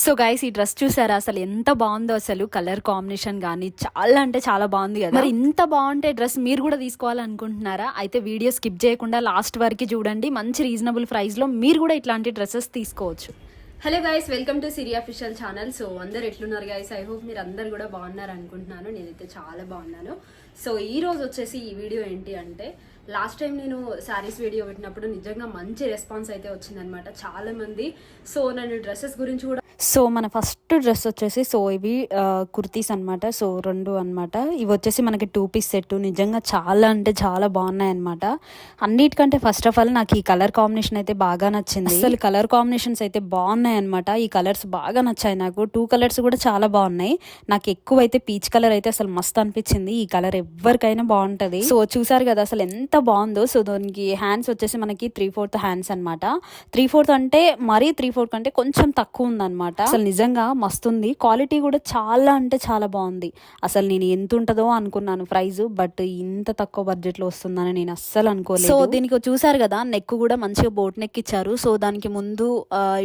So guys ఈ dress చూసారా అసలు ఎంత బాగుందో. అసలు కలర్ కాంబినేషన్ కానీ చాలా అంటే చాలా బాగుంది కదా. మరి ఇంత బాగుంటే డ్రెస్ మీరు కూడా తీసుకోవాలనుకుంటున్నారా? అయితే వీడియో స్కిప్ చేయకుండా లాస్ట్ వరకు చూడండి. మంచి రీజనబుల్ ప్రైస్ లో మీరు కూడా ఇట్లాంటి డ్రెస్సెస్ తీసుకోవచ్చు. Hello guys, welcome to Siri official channel. So అందరు ఎట్లున్నారు గైస్? ఐ హోప్ మీరు అందరు కూడా బాగున్నారు అనుకుంటున్నాను. నేనైతే చాలా బాగున్నాను. సో ఈ రోజు వచ్చేసి ఈ వీడియో ఏంటి అంటే, లాస్ట్ టైం నేను శారీస్ వీడియో పెట్టినప్పుడు నిజంగా మంచి రెస్పాన్స్ అయితే వచ్చిందనమాట చాలా మంది. సో నేను డ్రెస్సెస్ గురించి కూడా మన ఫస్ట్ డ్రెస్ వచ్చేసి ఇవి కుర్తీస్ అనమాట. రెండు అనమాట. ఇవి వచ్చేసి మనకి 2 పీస్ సెట్. నిజంగా చాలా అంటే చాలా బాగున్నాయి అనమాట. అన్నిటికంటే ఫస్ట్ ఆఫ్ ఆల్ నాకు ఈ కలర్ కాంబినేషన్ అయితే బాగా నచ్చింది. అసలు కలర్ కాంబినేషన్స్ అయితే బాగున్నాయి అనమాట. ఈ కలర్స్ బాగా నచ్చాయి నాకు. 2 కలర్స్ కూడా చాలా బాగున్నాయి. నాకు ఎక్కువ అయితే పీచ్ కలర్ అయితే అసలు మస్తు అనిపించింది. ఈ కలర్ ఎవరికైనా బాగుంటది. సో చూసారు కదా అసలు ఎంత బాగుందో. సో దానికి హ్యాండ్స్ వచ్చేసి మనకి 3/4 హ్యాండ్స్ అనమాట. 3/4 అంటే మరీ 3/4 కంటే కొంచెం తక్కువ ఉందన్నమాట. అసలు నిజంగా మస్తుంది. క్వాలిటీ కూడా చాలా అంటే చాలా బాగుంది. అసలు నేను ఎంత ఉంటుందో అనుకున్నాను ప్రైస్, బట్ ఇంత తక్కువ బడ్జెట్ లో వస్తుందని నేను అస్సలు అనుకోలేదు. సో దీనికి చూసారు కదా నెక్ కూడా మంచిగా బోట్ నెక్ ఇచ్చారు. సో దానికి ముందు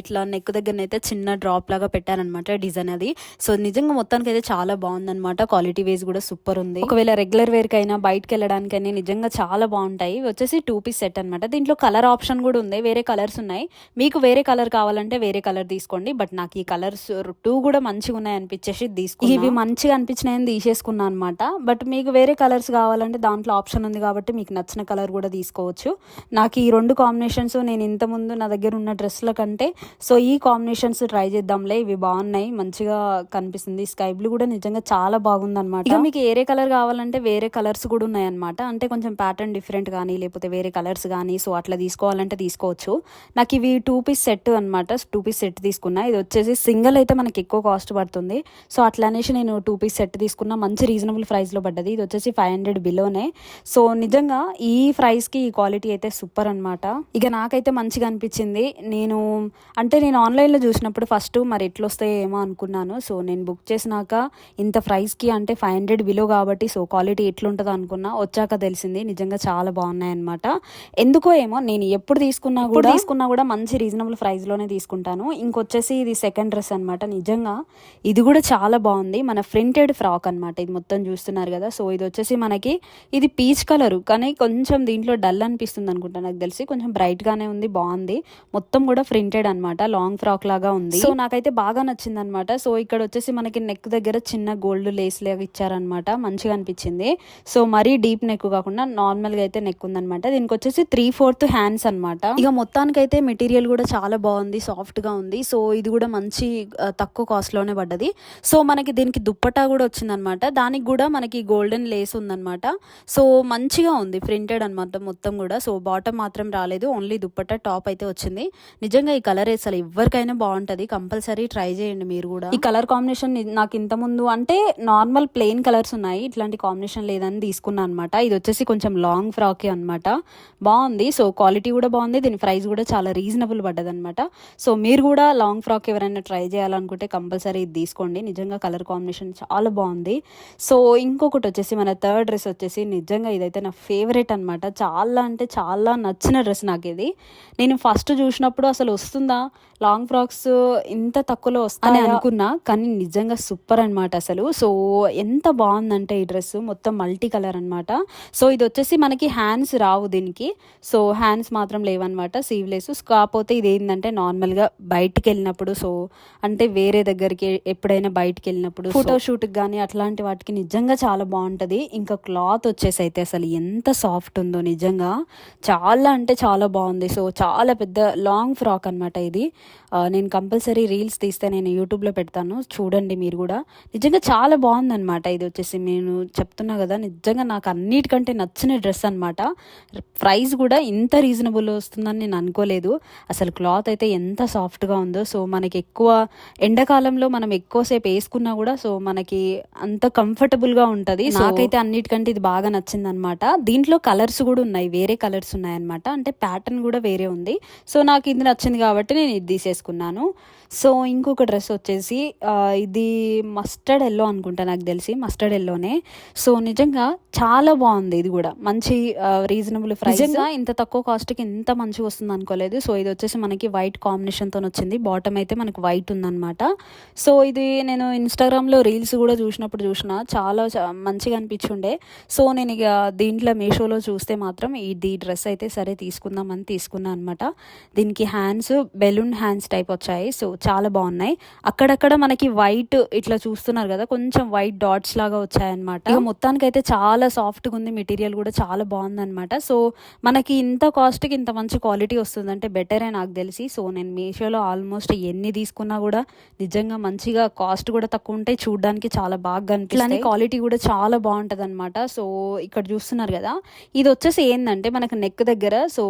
ఇట్లా నెక్ దగ్గరనైతే చిన్న డ్రాప్ లాగా పెట్టారనమాట డిజైన్ అది. సో నిజంగా మొత్తానికి అయితే చాలా బాగుందన్నమాట. క్వాలిటీ వైజ్ కూడా సూపర్ ఉంది. ఒకవేళ రెగ్యులర్ వేర్ కైనా బయటకి వెళ్ళడానికైనా నిజంగా చాలా బాగుంటాయి. వచ్చేసి 2 పీస్ సెట్ అనమాట. దీంట్లో కలర్ ఆప్షన్ కూడా ఉంది. వేరే కలర్స్ ఉన్నాయి. మీకు వేరే కలర్ కావాలంటే వేరే కలర్ తీసుకోండి. బట్ నాకు ఈ కలర్స్ 2 కూడా మంచిగా ఉన్నాయి అనిపించేసి తీసుకున్నా. ఇవి మంచిగా అనిపించినాయని తీసేసుకున్నా అనమాట. బట్ మీకు వేరే కలర్స్ కావాలంటే దాంట్లో ఆప్షన్ ఉంది కాబట్టి మీకు నచ్చిన కలర్ కూడా తీసుకోవచ్చు. నాకు ఈ 2 కాంబినేషన్స్ నేను ఇంత ముందు నా దగ్గర ఉన్న డ్రెస్ల కంటే ఈ కాంబినేషన్స్ ట్రై చేద్దాంలే. ఇవి బాగున్నాయి, మంచిగా కనిపిస్తుంది. స్కై బ్లూ కూడా నిజంగా చాలా బాగుంది అనమాట. ఇక మీకు వేరే కలర్ కావాలంటే వేరే కలర్స్ కూడా ఉన్నాయి అనమాట. అంటే కొంచెం ప్యాటర్న్ డిఫరెంట్ కానీ లేకపోతే వేరే కలర్స్ కానీ అట్లా తీసుకోవాలంటే తీసుకోవచ్చు. నాకు ఇవి 2 పీస్ సెట్ అనమాట. 2 పీస్ సెట్ తీసుకున్నా. ఇది వచ్చేసి సింగిల్ అయితే మనకి ఎక్కువ కాస్ట్ పడుతుంది. సో అట్లా అనేసి నేను 2 పీస్ సెట్ తీసుకున్నా. మంచి రీజనబుల్ ప్రైస్లో పడ్డది. ఇది వచ్చేసి 500 బిలోనే. సో నిజంగా ఈ ప్రైస్కి ఈ క్వాలిటీ అయితే సూపర్ అనమాట. ఇక నాకైతే మంచిగా అనిపించింది. నేను ఆన్లైన్లో చూసినప్పుడు ఫస్ట్ మరి ఎట్లా వస్తాయో ఏమో అనుకున్నాను. సో నేను బుక్ చేసినాక ఇంత ప్రైస్కి అంటే 500 బిలో కాబట్టి క్వాలిటీ ఎట్లుంటుందో అనుకున్నా. వచ్చాక తెలిసింది నిజంగా చాలా బాగున్నాయి అనమాట. ఎందుకో ఏమో నేను ఎప్పుడు తీసుకున్నా కూడా మంచి రీజనబుల్ ప్రైస్లోనే తీసుకుంటాను. ఇంకొచ్చేసి ఇది సెకండ్ డ్రెస్ అనమాట. నిజంగా ఇది కూడా చాలా బాగుంది. మన ప్రింటెడ్ ఫ్రాక్ అనమాట. ఇది మొత్తం చూస్తున్నారు కదా. సో ఇది వచ్చేసి మనకి ఇది పీచ్ కలర్ కానీ కొంచెం దీంట్లో డల్ అనిపిస్తుంది అనుకుంటా. నాకు తెలిసి కొంచెం బ్రైట్ గానే ఉంది. బాగుంది. మొత్తం కూడా ప్రింటెడ్ అనమాట. లాంగ్ ఫ్రాక్ లాగా ఉంది. సో నాకైతే బాగా నచ్చింది అనమాట. సో ఇక్కడ వచ్చేసి మనకి నెక్ దగ్గర చిన్న గోల్డ్ లేస్ లాగా ఇచ్చారనమాట. మంచిగా అనిపించింది. సో మరీ డీప్ నెక్ కాకుండా నార్మల్ గా అయితే నెక్ ఉందనమాట. దీనికి వచ్చేసి 3/4 హ్యాండ్స్ అనమాట. ఇక మొత్తానికైతే మెటీరియల్ కూడా చాలా బాగుంది, సాఫ్ట్ గా ఉంది. సో ఇది కూడా మంచి తక్కువ కాస్ట్ లోనే పడ్డది. సో మనకి దీనికి దుప్పటా కూడా వచ్చిందనమాట. దానికి కూడా మనకి గోల్డెన్ లేస్ ఉందనమాట. సో మంచిగా ఉంది, ప్రింటెడ్ అనమాట మొత్తం కూడా. సో బాటమ్ మాత్రం రాలేదు, ఓన్లీ దుప్పటా టాప్ అయితే వచ్చింది. నిజంగా ఈ కలర్ అసలు ఎవరికైనా బాగుంటది. కంపల్సరీ ట్రై చేయండి మీరు కూడా. ఈ కలర్ కాంబినేషన్ నాకు ఇంత ముందు అంటే నార్మల్ ప్లెయిన్ కలర్స్ ఉన్నాయి, ఇట్లాంటి కాంబినేషన్ లేదని తీసుకున్నా అనమాట. ఇది వచ్చేసి కొంచెం లాంగ్ ఫ్రాక్ అనమాట. బాగుంది. సో క్వాలిటీ కూడా బాగుంది. దీని ప్రైస్ కూడా చాలా రీజనబుల్ పడ్డది అనమాట. సో మీరు కూడా లాంగ్ ఫ్రాక్ ఎవరైనా ట్రై చేయాలనుకుంటే కంపల్సరీ ఇది తీసుకోండి. నిజంగా కలర్ కాంబినేషన్ చాలా బాగుంది. సో ఇంకొకటి వచ్చేసి మన థర్డ్ డ్రెస్ వచ్చేసి నిజంగా ఇదైతే నా ఫేవరెట్ అనమాట. చాలా అంటే చాలా నచ్చిన డ్రెస్ నాకు ఇది. నేను ఫస్ట్ చూసినప్పుడు అసలు వస్తుందా లాంగ్ ఫ్రాక్స్ ఇంత తక్కువలో వస్తాయని అనుకున్నా, కానీ నిజంగా సూపర్ అనమాట అసలు. సో ఎంత బాగుందంటే ఈ డ్రెస్ మొత్తం మల్టీ కలర్ అనమాట. సో ఇది వచ్చేసి మనకి హ్యాండ్స్ రావు దీనికి. సో హ్యాండ్స్ మాత్రం లేవన్నమాట, సీవ్లెస్. కాకపోతే ఇది ఏంటంటే నార్మల్గా బయటికి వెళ్ళినప్పుడు అంటే వేరే దగ్గరికి ఎప్పుడైనా బయటికి వెళ్ళినప్పుడు ఫోటోషూట్కి కానీ అట్లాంటి వాటికి నిజంగా చాలా బాగుంటుంది. ఇంకా క్లాత్ వచ్చేసి అయితే అసలు ఎంత సాఫ్ట్ ఉందో నిజంగా చాలా అంటే చాలా బాగుంది. సో చాలా పెద్ద లాంగ్ ఫ్రాక్ అనమాట ఇది. నేను కంపల్సరీ రీల్స్ తీస్తే నేను యూట్యూబ్లో పెడతాను, చూడండి మీరు కూడా. నిజంగా చాలా బాగుందనమాట. ఇది వచ్చేసి నేను చెప్తున్నా కదా, నిజంగా నాకు అన్నిటికంటే నచ్చిన డ్రెస్ అనమాట. ప్రైస్ కూడా ఇంత రీజనబుల్ వస్తుందని నేను అనుకోలేదు. అసలు క్లాత్ అయితే ఎంత సాఫ్ట్గా ఉందో. సో మనకి ఎక్కువ ఎండాకాలంలో మనం ఎక్కువసేపు వేసుకున్నా కూడా మనకి అంత కంఫర్టబుల్గా ఉంటుంది. నాకైతే అన్నిటికంటే ఇది బాగా నచ్చింది అనమాట. దీంట్లో కలర్స్ కూడా ఉన్నాయి, వేరే కలర్స్ ఉన్నాయన్నమాట. అంటే ప్యాటర్న్ కూడా వేరే ఉంది. సో నాకు ఇది నచ్చింది కాబట్టి నేను ఇది తీసేసుకున్నాను. సో ఇంకొక డ్రెస్ వచ్చేసి ఇది మస్టర్డ్ ఎల్లో అనుకుంటా, నాకు తెలిసి మస్టర్డ్ ఎల్లోనే. సో నిజంగా చాలా బాగుంది, ఇది కూడా మంచి రీజనబుల్ ప్రైస్. నిజంగా ఇంత తక్కువ కాస్ట్కి ఇంత మంచిగా వస్తుంది అనుకోలేదు. సో ఇది వచ్చేసి మనకి వైట్ కాంబినేషన్తో వచ్చింది, బాటమ్ అయితే మనకు వైట్ ఉందన్నమాట. సో ఇది నేను ఇన్స్టాగ్రామ్లో రీల్స్ కూడా చూసిన చాలా మంచిగా అనిపించుండే. సో నేను ఇక దీంట్లో మీషోలో చూస్తే మాత్రం ఈ డ్రెస్ అయితే సరే తీసుకుందామని తీసుకున్నాను అనమాట. దీనికి హ్యాండ్స్ బెలూన్ హ్యాండ్స్ టైప్ వచ్చాయి. సో చాలా బాగున్నాయి. అక్కడక్కడ మనకి వైట్ ఇట్లా చూస్తున్నారు కదా, కొంచెం వైట్ డాట్స్ లాగా వచ్చాయన్నమాట. ఇక మొత్తానికి అయితే చాలా సాఫ్ట్గా ఉంది, మెటీరియల్ కూడా చాలా బాగుందన్నమాట. సో మనకి ఇంత కాస్ట్కి ఇంత మంచి క్వాలిటీ వస్తుందంటే బెటరే నాకు తెలిసి. సో నేను మీషోలో ఆల్మోస్ట్ ఎన్ని తీసుకున్నా కూడా నిజంగా మంచిగా కాస్ట్ కూడా తక్కువ ఉంటాయి, చూడడానికి చాలా బాగా కనిపిస్తుంది, క్వాలిటీ కూడా చాలా బాగుంటుంది అనమాట. సో ఇక్కడ చూస్తున్నారు కదా, ఇది వచ్చేసి ఏంటంటే మనకు నెక్ దగ్గర సో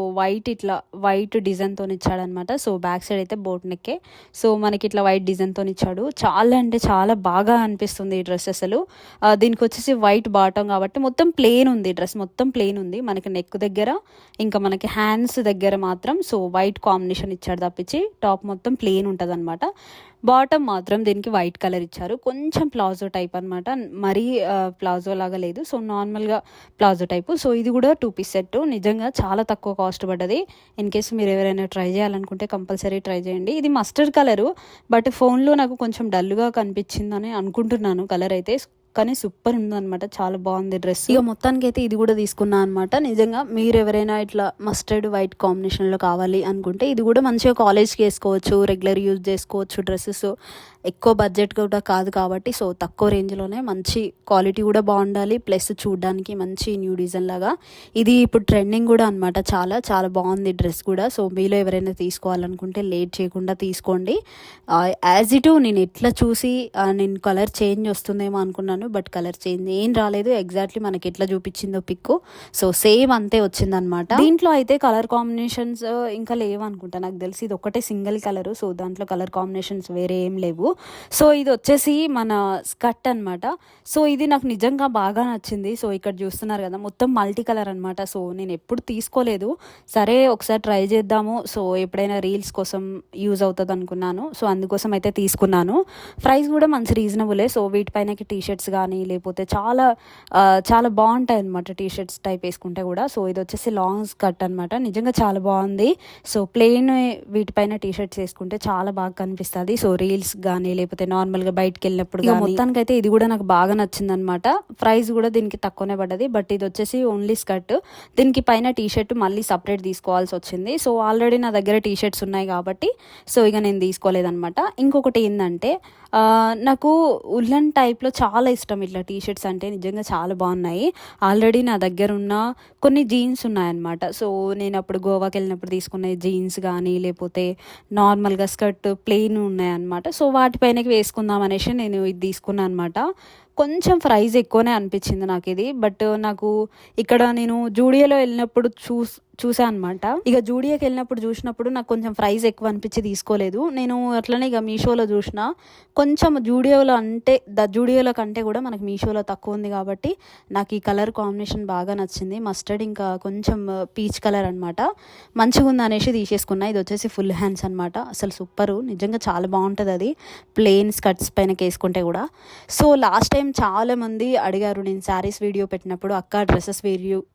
ఇట్లా వైట్ డిజైన్తో ఇచ్చాడనమాట. సో బ్యాక్ సైడ్ అయితే బోట్ నెక్కే, సో మనకి ఇట్లా వైట్ డిజైన్తో ఇచ్చాడు. చాలా అంటే చాలా బాగా అనిపిస్తుంది ఈ డ్రెస్ అసలు. దీనికి వచ్చేసి వైట్ బాటమ్ కాబట్టి మొత్తం ప్లెయిన్ ఉంది, డ్రెస్ మొత్తం ప్లెయిన్ ఉంది. మనకి నెక్ దగ్గర ఇంకా మనకి హ్యాండ్స్ దగ్గర మాత్రం సో వైట్ కాంబినేషన్ ఇచ్చాడు తప్పించి టాప్ మొత్తం ప్లెయిన్ ఉంటుంది అనమాట. బాటమ్ మాత్రం దీనికి వైట్ కలర్ ఇచ్చారు, కొంచెం ప్లాజో టైప్ అనమాట, మరీ ప్లాజో లాగా లేదు, సో నార్మల్గా ప్లాజో టైపు. సో ఇది కూడా 2 పీస్ సెట్, నిజంగా చాలా తక్కువ కాస్ట్ పడ్డది. ఇన్ కేసు మీరు ఎవరైనా ట్రై చేయాలనుకుంటే కంపల్సరీ ట్రై చేయండి. ఇది మస్టర్డ్ కలరు, బట్ ఫోన్లో నాకు కొంచెం డల్గా కనిపించిందని అనుకుంటున్నాను కలర్ అయితే, కానీ సూపర్ ఉందన్నమాట, చాలా బాగుంది డ్రెస్. ఇక మొత్తానికి అయితే ఇది కూడా తీసుకున్నా అనమాట. నిజంగా మీరు ఎవరైనా ఇట్లా మస్టర్డ్ వైట్ కాంబినేషన్లో కావాలి అనుకుంటే ఇది కూడా మంచిగా కాలేజ్కి వేసుకోవచ్చు, రెగ్యులర్ యూజ్ చేసుకోవచ్చు డ్రెస్సెస్. ఎక్కువ బడ్జెట్ కూడా కాదు కాబట్టి సో తక్కువ రేంజ్లోనే మంచి క్వాలిటీ కూడా బాగుండాలి, ప్లస్ చూడడానికి మంచి న్యూ డిజైన్ లాగా. ఇది ఇప్పుడు ట్రెండింగ్ కూడా అనమాట, చాలా చాలా బాగుంది డ్రెస్ కూడా. సో మీలో ఎవరైనా తీసుకోవాలనుకుంటే లేట్ చేయకుండా తీసుకోండి. యాజ్ ఇట్ నేను ఎట్లా చూసి నేను కలర్ చేంజ్ వస్తుందేమో అనుకున్నాను, బట్ కలర్ చేంజ్ ఏం రాలేదు, ఎగ్జాక్ట్లీ మనకి ఎట్లా చూపించిందో పిక్ సో సేమ్ అంతే వచ్చిందనమాట. దీంట్లో అయితే కలర్ కాంబినేషన్స్ ఇంకా లేవు అనుకుంటా, నాకు తెలిసి ఇది ఒకటే సింగిల్ కలర్. సో దాంట్లో కలర్ కాంబినేషన్స్ వేరే ఏం లేవు. సో ఇది వచ్చేసి మన స్కర్ట్ అనమాట. సో ఇది నాకు నిజంగా బాగా నచ్చింది. సో ఇక్కడ చూస్తున్నారు కదా మొత్తం మల్టీ కలర్ అనమాట. సో నేను ఎప్పుడు తీసుకోలేదు, సరే ఒకసారి ట్రై చేద్దాము, సో ఎప్పుడైనా రీల్స్ కోసం యూజ్ అవుతుంది అనుకున్నాను. సో అందుకోసం అయితే తీసుకున్నాను. ప్రైస్ కూడా మంచి రీజనబులే. సో వీటిపైనకి టీషర్ట్స్ కానీ లేకపోతే చాలా చాలా బాగుంటాయి అనమాట, టీషర్ట్స్ టైప్ వేసుకుంటే కూడా. సో ఇది వచ్చేసి లాంగ్ స్కర్ట్ అనమాట, నిజంగా చాలా బాగుంది. సో ప్లెయిన్ వీటిపైన టీషర్ట్స్ వేసుకుంటే చాలా బాగా కనిపిస్తుంది. సో రీల్స్ కానీ లేకపోతే నార్మల్గా బయటకు వెళ్ళినప్పుడు మొత్తానికి అయితే ఇది కూడా నాకు బాగా నచ్చింది అనమాట. ప్రైస్ కూడా దీనికి తక్కువనే పడ్డది, బట్ ఇది వచ్చేసి ఓన్లీ స్కర్ట్, దీనికి పైన టీ షర్ట్ మళ్ళీ సపరేట్ తీసుకోవాల్సి వచ్చింది. సో ఆల్రెడీ నా దగ్గర టీ షర్ట్స్ ఉన్నాయి కాబట్టి సో ఇక నేను తీసుకోలేదనమాట. ఇంకొకటి ఏంటంటే నాకు ఉల్లన్ టైప్లో చాలా ఇష్టం ఇట్లా టీ షర్ట్స్ అంటే, నిజంగా చాలా బాగున్నాయి. ఆల్రెడీ నా దగ్గర ఉన్న కొన్ని జీన్స్ ఉన్నాయన్నమాట. సో నేను అప్పుడు గోవాకి వెళ్ళినప్పుడు తీసుకునే జీన్స్ కానీ లేకపోతే నార్మల్గా స్కర్ట్ ప్లెయిన్ ఉన్నాయన్నమాట. సో వాటిపైనకి వేసుకుందాం అనేసి నేను ఇది తీసుకున్నాను అనమాట. కొంచెం ప్రైస్ ఎక్కువనే అనిపించింది నాకు ఇది, బట్ నాకు ఇక్కడ నేను జూడియోలో వెళ్ళినప్పుడు చూసా అనమాట. ఇక జూడియోకి వెళ్ళినప్పుడు చూసినప్పుడు నాకు కొంచెం ప్రైస్ ఎక్కువ అనిపించి తీసుకోలేదు నేను. అట్లనే ఇక మీషోలో చూసిన కొంచెం జూడియోలో కంటే కూడా మనకి మీషోలో తక్కువ ఉంది కాబట్టి నాకు ఈ కలర్ కాంబినేషన్ బాగా నచ్చింది. మస్టర్డ్ ఇంకా కొంచెం పీచ్ కలర్ అనమాట, మంచిగా ఉంది అనేసి తీసేసుకున్నా. ఇది వచ్చేసి ఫుల్ హ్యాండ్స్ అనమాట, అసలు సూపరు, నిజంగా చాలా బాగుంటుంది అది ప్లెయిన్ స్కర్ట్స్ పైన వేసుకుంటే కూడా. సో లాస్ట్ టైం చాలా మంది అడిగారు నేను శారీస్ వీడియో పెట్టినప్పుడు, అక్క డ్రెస్సెస్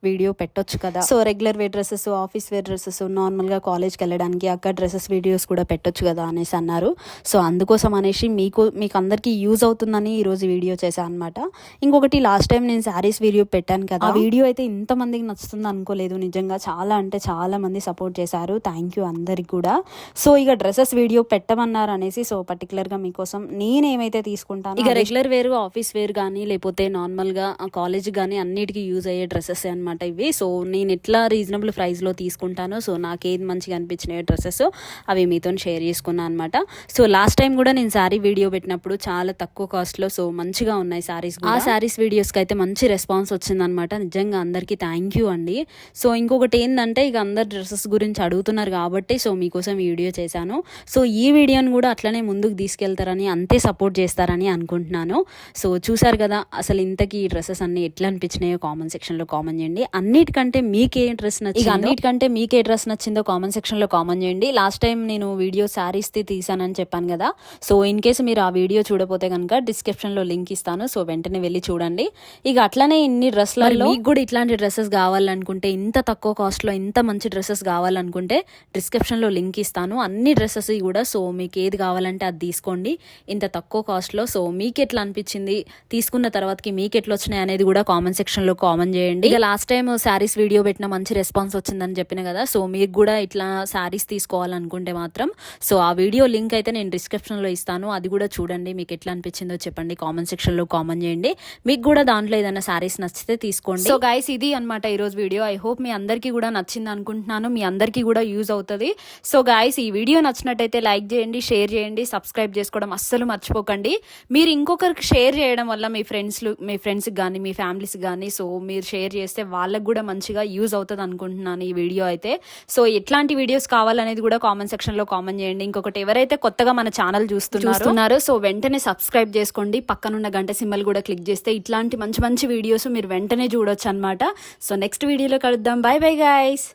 వీడియో పెట్టొచ్చు కదా, so regular wear dresses, office wear dresses, నార్మల్గా కాలేజ్కి వెళ్ళడానికి అక్క డ్రెస్సెస్ వీడియోస్ కూడా పెట్టొచ్చు కదా అనేసి అన్నారు. సో అందుకోసం అనేసి మీకు అందరికీ యూజ్ అవుతుందని ఈరోజు వీడియో చేశాను అనమాట. ఇంకొకటి లాస్ట్ టైం నేను శారీస్ వీడియో పెట్టాను కదా, ఆ వీడియో అయితే ఇంతమందికి నచ్చుతుంది అనుకోలేదు. నిజంగా చాలా అంటే చాలా మంది సపోర్ట్ చేశారు, థ్యాంక్ యూ అందరికి కూడా. సో ఇక డ్రెస్సెస్ వీడియో పెట్టమన్నారు అనేసి సో పర్టికులర్గా మీకోసం నేనేమైతే తీసుకుంటాను ఇక రెగ్యులర్ వేర్, ఆఫీస్ వేర్ కానీ లేకపోతే నార్మల్గా కాలేజ్ కానీ అన్నిటికీ యూజ్ అయ్యే డ్రెస్సెస్ అనమాట ఇవి. సో నేను ఎట్లా రీజనబుల్ ప్రైస్లో తీసుకుంటాను, సో నాకేది మంచిగా అనిపించినాయి డ్రెస్సెస్ అవి మీతో షేర్ చేసుకున్నాను అనమాట. సో లాస్ట్ టైం కూడా నేను శారీ వీడియో పెట్టినప్పుడు చాలా తక్కువ కాస్ట్లో సో మంచిగా ఉన్నాయి శారీస్. ఆ శారీస్ వీడియోస్కి అయితే మంచి రెస్పాన్స్ వచ్చిందనమాట, నిజంగా అందరికీ థ్యాంక్ యూ అండి. సో ఇంకొకటి ఏంటంటే ఇక అందరు డ్రెస్సెస్ గురించి అడుగుతున్నారు కాబట్టి సో మీకోసం వీడియో చేశాను. సో ఈ వీడియోని కూడా అట్లనే ముందుకు తీసుకెళ్తారని, అంతే సపోర్ట్ చేస్తారని అనుకుంటున్నాను. సో చూసారు కదా, అసలు ఇంతకీ ఈ డ్రెస్సెస్ అన్ని ఎట్లా అనిపించినాయో కామెంట్ సెక్షన్ లో కామెంట్ చేయండి. అన్నిటికంటే మీకే డ్రెస్ నచ్చిందో, అన్నిటికంటే మీకే డ్రెస్ నచ్చిందో కామెంట్ సెక్షన్ లో కామెంట్ చేయండి. లాస్ట్ టైం నేను వీడియో శారీస్ తీసానని చెప్పాను కదా, సో ఇన్ కేసు మీరు ఆ వీడియో చూడపోతే కనుక డిస్క్రిప్షన్ లో లింక్ ఇస్తాను, సో వెంటనే వెళ్ళి చూడండి. ఇక అట్లానే ఇన్ని డ్రెస్లలో మీకు కూడా ఇట్లాంటి డ్రెస్సెస్ కావాలనుకుంటే, ఇంత తక్కువ కాస్ట్ లో ఇంత మంచి డ్రెస్సెస్ కావాలనుకుంటే డిస్క్రిప్షన్ లో లింక్ ఇస్తాను, అన్ని డ్రెస్సెస్ కూడా. సో మీకు ఏది కావాలంటే అది తీసుకోండి ఇంత తక్కువ కాస్ట్ లో. సో మీకు ఎట్లా అనిపించింది, తీసుకున్న తర్వాతకి మీకు ఎట్లా వచ్చినాయి అనేది కూడా కామెంట్ సెక్షన్ లో కామెంట్ చేయండి. ఇక లాస్ట్ టైం శారీస్ వీడియో పెట్టిన మంచి రెస్పాన్స్ వచ్చిందని చెప్పిన కదా, సో మీకు కూడా ఇట్లా శారీస్ తీసుకోవాలనుకుంటే మాత్రం సో ఆ వీడియో లింక్ అయితే నేను డిస్క్రిప్షన్ లో ఇస్తాను, అది కూడా చూడండి. మీకు ఎట్లా అనిపించిందో చెప్పండి, కామెంట్ సెక్షన్ లో కామెంట్ చేయండి. మీకు కూడా దాంట్లో ఏదైనా శారీస్ నచ్చితే తీసుకోండి. సో గైస్, ఇది అన్నమాట ఈరోజు వీడియో. ఐ హోప్ మీ అందరికీ కూడా నచ్చింది అనుకుంటున్నాను, మీ అందరికీ కూడా యూజ్ అవుతుంది. సో గైస్, ఈ వీడియో నచ్చినట్టయితే లైక్ చేయండి, షేర్ చేయండి, సబ్స్క్రైబ్ చేసుకోవడం అస్సలు మర్చిపోకండి. మీరు ఇంకొకరికి షేర్ చేయడం వల్ల మీ ఫ్రెండ్స్కి కానీ మీ ఫ్యామిలీస్కి కానీ సో మీరు షేర్ చేస్తే వాళ్ళకు కూడా మంచిగా యూజ్ అవుతుంది అనుకుంటున్నాను ఈ వీడియో అయితే. సో ఎట్లాంటి వీడియోస్ కావాలనేది కూడా కామెంట్ సెక్షన్ లో కామెంట్ చేయండి. ఇంకొకటి, ఎవరైతే కొత్తగా మన ఛానల్ చూస్తున్నారో సో వెంటనే సబ్స్క్రైబ్ చేసుకోండి, పక్కనున్న గంట సింబల్ కూడా క్లిక్ చేస్తే ఇట్లాంటి మంచి మంచి వీడియోస్ మీరు వెంటనే చూడొచ్చు అనమాట. సో నెక్స్ట్ వీడియోలో కలుద్దాం. By bye guys.